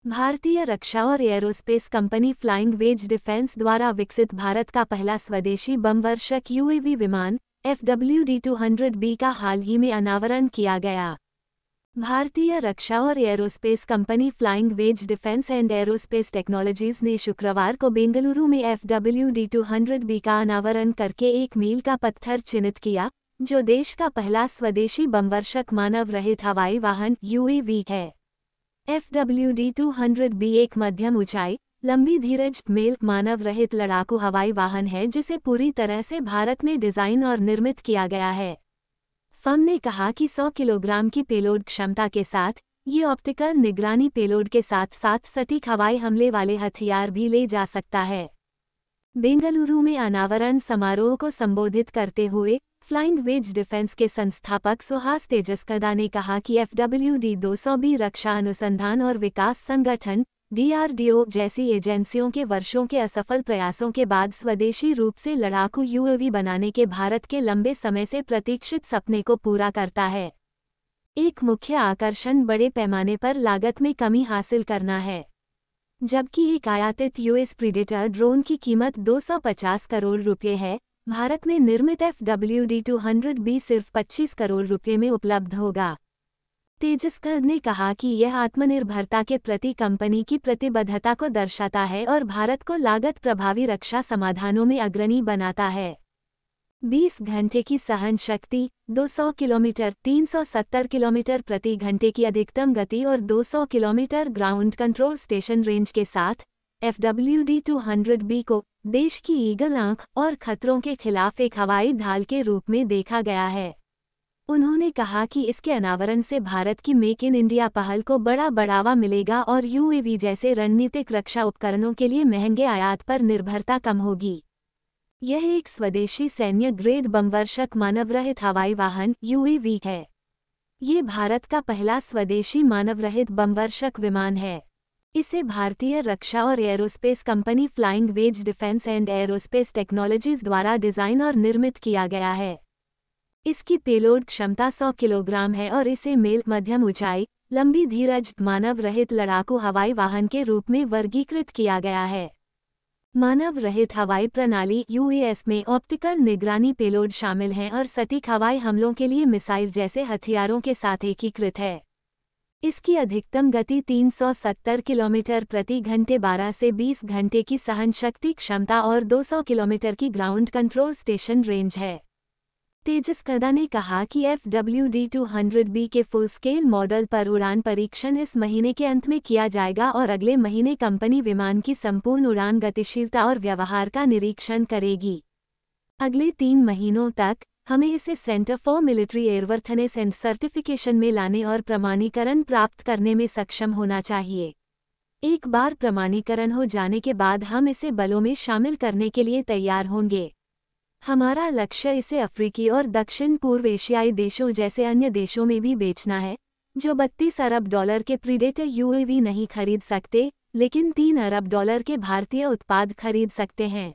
भारतीय रक्षा और aerospace company flying wedge defence द्वारा विकसित भारत का पहला स्वदेशी बमवर्षक यूएवी विमान FWD-200B का हाल ही में अनावरण किया गया। भारतीय रक्षा और aerospace company flying wedge defence and aerospace technologies ने शुक्रवार को बेंगलुरु में FWD-200B का अनावरण करके एक मील का पत्थर चिन्हित किया, जो देश का पहला स्वदेशी बमवर्षक मानव रहित हवाई वाहन UAV है। FWD-200B एक मध्यम ऊंचाई, लंबी धीरज मेल मानव रहित लड़ाकू हवाई वाहन है जिसे पूरी तरह से भारत में डिजाइन और निर्मित किया गया है। फम ने कहा कि 100 किलोग्राम की पेलोड क्षमता के साथ ये ऑप्टिकल निगरानी पेलोड के साथ साथ सटीक हवाई हमले वाले हथियार भी ले जा सकता है। बेंगलुरु में अनावरण समारोह को संबोधित करते हुए फ्लाइंग वेज डिफेंस के संस्थापक सुहास तेजस्कदा ने कहा कि FWD-200B रक्षा अनुसंधान और विकास संगठन DRDO जैसी एजेंसियों के वर्षों के असफल प्रयासों के बाद स्वदेशी रूप से लड़ाकू UAV बनाने के भारत के लंबे समय से प्रतीक्षित सपने को पूरा करता है। एक मुख्य आकर्षण बड़े पैमाने पर लागत में कमी हासिल करना है। जबकि एक आयातित US प्रीडेटर ड्रोन की कीमत 250 करोड़ रुपये है, भारत में निर्मित FWD-200B सिर्फ 25 करोड़ रुपये में उपलब्ध होगा। तेजस्कदा ने कहा कि यह आत्मनिर्भरता के प्रति कंपनी की प्रतिबद्धता को दर्शाता है और भारत को लागत प्रभावी रक्षा समाधानों में अग्रणी बनाता है। 20 घंटे की सहन शक्ति, 200 किलोमीटर 370 किलोमीटर प्रति घंटे की अधिकतम गति और 200 kilometre ground control station range के साथ FWD-200B को देश की ईगल आंख और खतरों के खिलाफ एक हवाई ढाल के रूप में देखा गया है। उन्होंने कहा कि इसके अनावरण से भारत की मेक इन इंडिया पहल को बड़ा बढ़ावा मिलेगा और UAV जैसे रणनीतिक रक्षा उपकरणों के लिए महंगे आयात पर निर्भरता कम होगी। यह एक स्वदेशी सैन्य ग्रेड बमवर्षक मानवरहित हवाई वाहन UAV है। ये भारत का पहला स्वदेशी मानवरहित बमवर्षक विमान है। इसे भारतीय रक्षा और aerospace company flying wedge defence and aerospace technologies द्वारा डिजाइन और निर्मित किया गया है। इसकी पेलोड क्षमता 100 किलोग्राम है और इसे मेल मध्यम ऊंचाई, लंबी धीरज मानव रहित लड़ाकू हवाई वाहन के रूप में वर्गीकृत किया गया है। मानव रहित हवाई प्रणाली UAS में ऑप्टिकल निगरानी पेलोड शामिल हैं और सटीक हवाई हमलों के लिए मिसाइल जैसे हथियारों के साथ एकीकृत है। इसकी अधिकतम गति 370 किलोमीटर प्रति घंटे 12 से 20 घंटे की सहन शक्ति क्षमता और 200 किलोमीटर की ग्राउंड कंट्रोल स्टेशन रेंज है। तेजस्कदा ने कहा कि FWD-200B के फुल स्केल मॉडल पर उड़ान परीक्षण इस महीने के अंत में किया जाएगा और अगले महीने कंपनी विमान की संपूर्ण उड़ान गतिशीलता और व्यवहार का निरीक्षण करेगी। अगले 3 महीनों तक हमें इसे centre for military airworthiness and certification में लाने और प्रमाणीकरण प्राप्त करने में सक्षम होना चाहिए। एक बार प्रमाणीकरण हो जाने के बाद हम इसे बलों में शामिल करने के लिए तैयार होंगे। हमारा लक्ष्य इसे अफ्रीकी और दक्षिण पूर्व एशियाई देशों जैसे अन्य देशों में भी बेचना है, जो $32 अरब के प्रीडेटर UAV नहीं खरीद सकते, लेकिन $3 अरब के भारतीय उत्पाद खरीद सकते हैं।